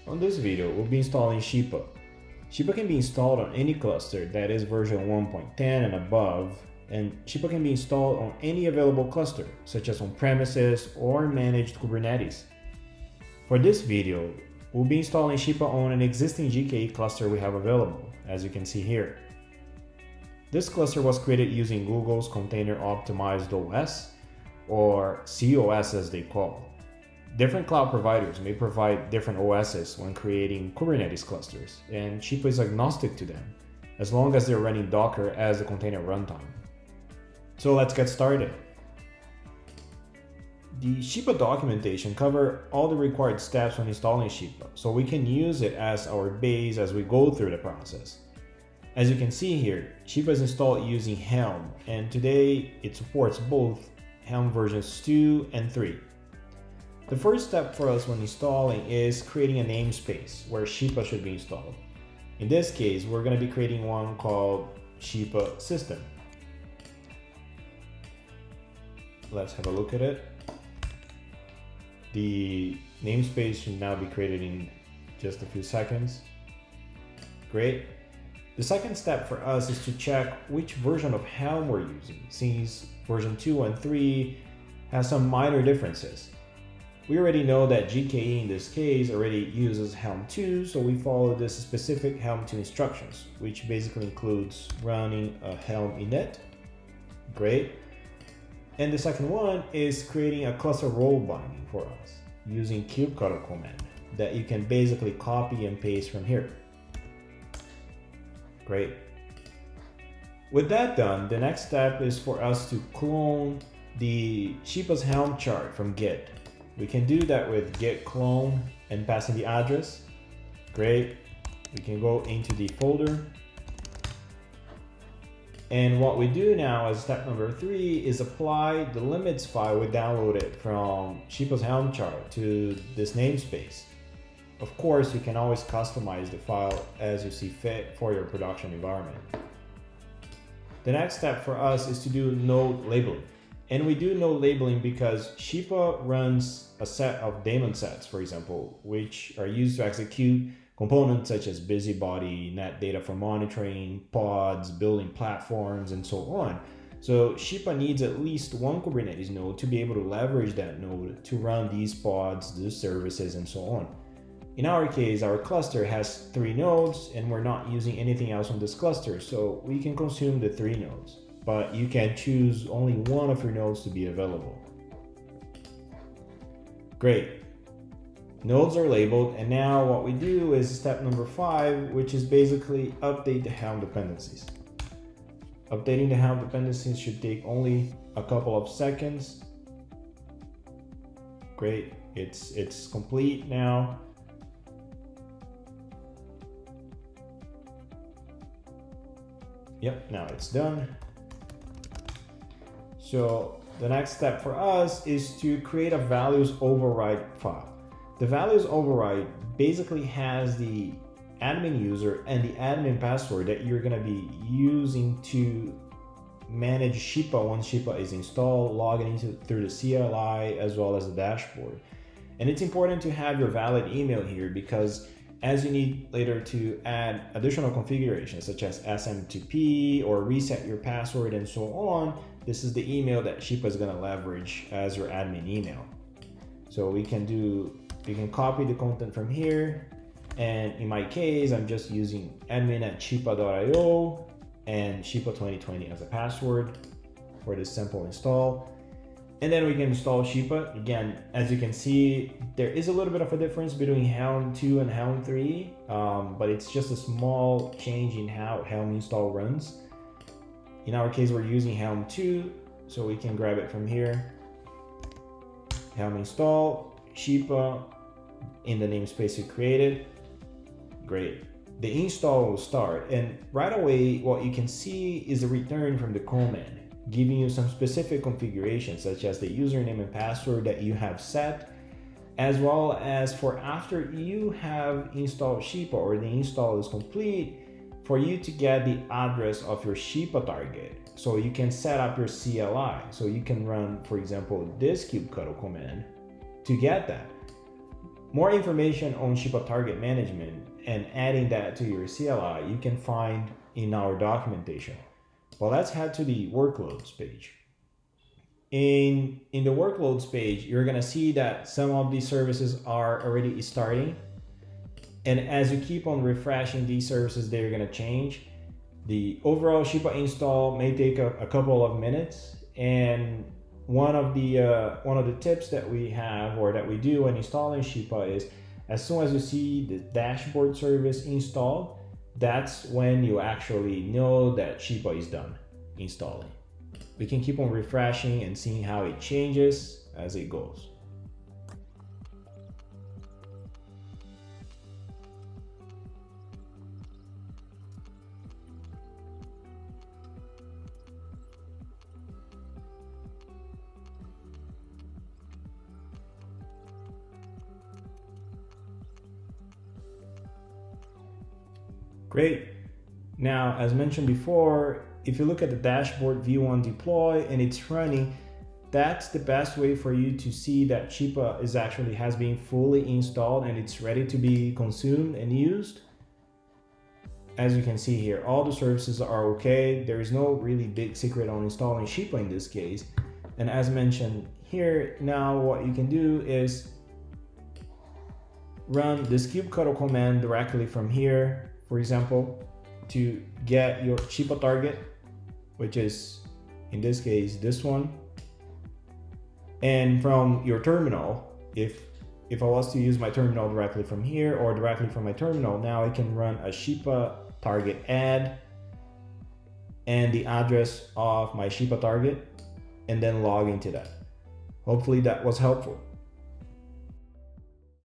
On this video, we'll be installing Shipa. Shipa can be installed on any cluster that is version 1.10 and above, and Shipa can be installed on any available cluster, such as on-premises or managed Kubernetes. For this video, we'll be installing Shipa on an existing GKE cluster we have available, as you can see here. This cluster was created using Google's Container Optimized OS, or COS as they call. Different cloud providers may provide different OSs when creating Kubernetes clusters, and Shipa is agnostic to them, as long as they're running Docker as the container runtime. So let's get started. The Shipa documentation covers all the required steps when installing Shipa, so we can use it as our base as we go through the process. As you can see here, Shipa is installed using Helm, and today it supports both Helm versions 2 and 3. The first step for us when installing is creating a namespace where Shipa should be installed. In this case, we're going to be creating one called Shipa System. Let's have a look at it. The namespace should now be created in just a few seconds. Great. The second step for us is to check which version of Helm we're using, since version 2 and 3 has some minor differences. We already know that GKE in this case already uses Helm 2, so we follow this specific Helm 2 instructions, which basically includes running a Helm init. Great. And the second one is creating a cluster role binding for us using kubectl command that you can basically copy and paste from here. Great. With that done, the next step is for us to clone the Shipa's Helm chart from Git. We can do that with git clone and passing the address. Great. We can go into the folder. And what we do now as step number 3 is apply the limits file we downloaded from Shipa's Helm chart to this namespace. Of course, you can always customize the file as you see fit for your production environment. The next step for us is to do node labeling. And we do node labeling because Shipa runs a set of daemon sets, for example, which are used to execute components such as busybody, net data for monitoring, pods, building platforms, and so on. So Shipa needs at least one Kubernetes node to be able to leverage that node to run these pods, these services, and so on. In our case, our cluster has 3 nodes, and we're not using anything else on this cluster, so we can consume the 3 nodes. But you can choose only one of your nodes to be available. Great. Nodes are labeled, and now what we do is step number 5, which is basically update the Helm dependencies. Updating the Helm dependencies should take only a couple of seconds. Great, it's complete now. Yep, now it's done. So the next step for us is to create a values override file. The values override basically has the admin user and the admin password that you're going to be using to manage Shipa once Shipa is installed, logging into through the CLI as well as the dashboard. And it's important to have your valid email here because as you need later to add additional configurations such as SMTP or reset your password and so on, this is the email that Shipa is going to leverage as your admin email. So we can copy the content from here, and in my case I'm just using admin@shipa.io and Shipa 2020 as a password for this simple install. And then we can install Shipa. Again, as you can see, there is a little bit of a difference between Helm 2 and Helm 3, but it's just a small change in how Helm install runs. In our case, we're using Helm 2, so we can grab it from here. Helm install, Shipa, in the namespace we created. Great. The install will start, and right away, what you can see is a return from the command, giving you some specific configurations such as the username and password that you have set, as well as for after you have installed Shipa or the install is complete, for you to get the address of your Shipa target. So you can set up your CLI. So you can run, for example, this kubectl command to get that. More information on Shipa target management and adding that to your CLI you can find in our documentation. Well, let's head to the workloads page. In the workloads page, you're gonna see that some of these services are already starting. And as you keep on refreshing these services, they're gonna change. The overall Shipa install may take a couple of minutes, and one of the tips that we have or that we do when installing Shipa is as soon as you see the dashboard service installed, that's when you actually know that Shipa is done installing. We can keep on refreshing and seeing how it changes as it goes. Great. Now, as mentioned before, if you look at the dashboard view on deploy and it's running, that's the best way for you to see that Shipa has been fully installed and it's ready to be consumed and used. As you can see here, all the services are okay. There is no really big secret on installing Shipa in this case. And as mentioned here, now what you can do is run this kubectl command directly from here. For example, to get your Shipa target, which is in this case this one, and from your terminal, if I was to use my terminal directly from here or directly from my terminal, now I can run a Shipa target add and the address of my Shipa target and then log into that. Hopefully that was helpful.